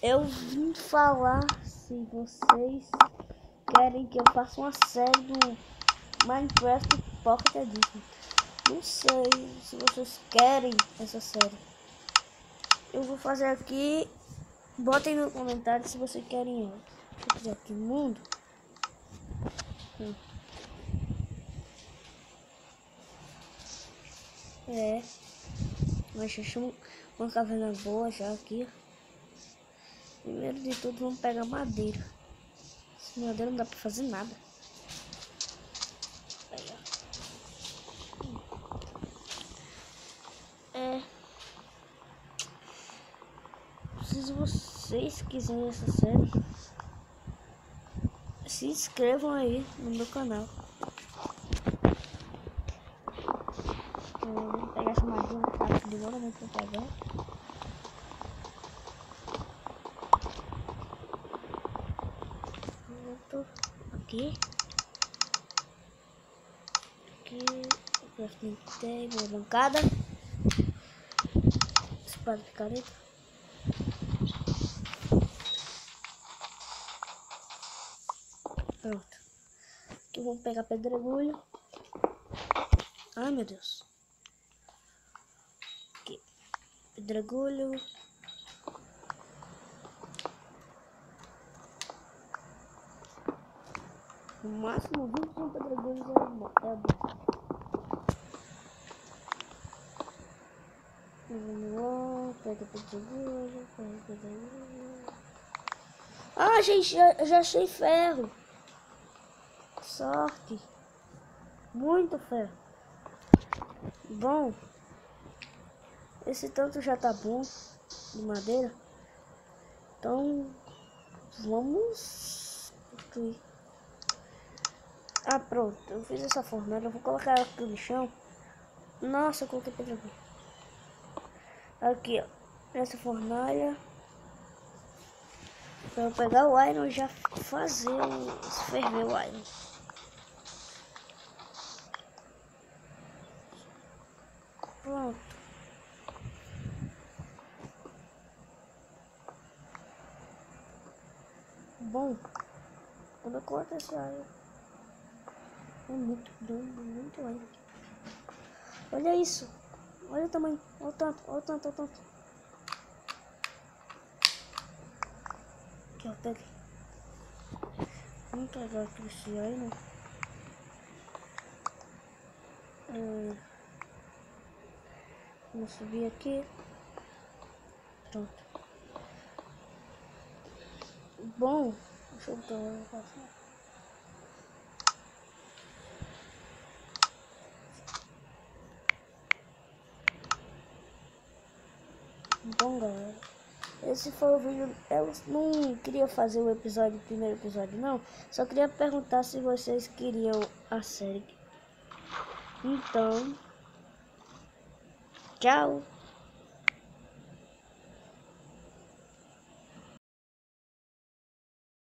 eu vim falar se vocês querem que eu faça uma série do Minecraft Pocket Edition. Não sei se vocês querem essa série. Eu vou fazer aqui. Botem no comentário se vocês querem ela. Deixa eu fazer aqui mundo. Mas achei uma caverna boa já aqui. Primeiro de tudo, vamos pegar madeira. Sem madeira não dá pra fazer nada. Aí, se vocês quiserem essa série, se inscrevam aí no meu canal. Vamos pegar essa madeira rápido, demora muito pra pegar. Aqui, crafting table, bancada, espada picareta. Pronto. Aqui vamos pegar pedregulho. Ai meu Deus. Aqui, pedregulho. No máximo 21 pedregulhos é bom. Vamos lá, pega pedregulho, pega pedregulho. Ah, gente, já achei ferro. Sorte. Muito ferro. Bom, esse tanto já tá bom de madeira. Então, vamos construir. Ah, pronto. Eu fiz essa fornalha. Eu vou colocar ela aqui no chão. Nossa, eu coloquei pedra aqui. Aqui, ó. Essa fornalha. Pra eu pegar o iron e já fazer ferver o iron. Pronto. Bom, quando eu corto esse iron, é muito grande, muito iron. Olha isso. Olha o tamanho. Olha o tanto, olha o tanto, olha o tanto. Aqui, ó, peguei. Vamos pegar aqui esse iron. Vamos subir aqui. Pronto. Bom, deixa eu botar Bom, galera, esse foi o vídeo. Eu não queria fazer o primeiro episódio não. Só queria perguntar se vocês queriam a série. Então, tchau.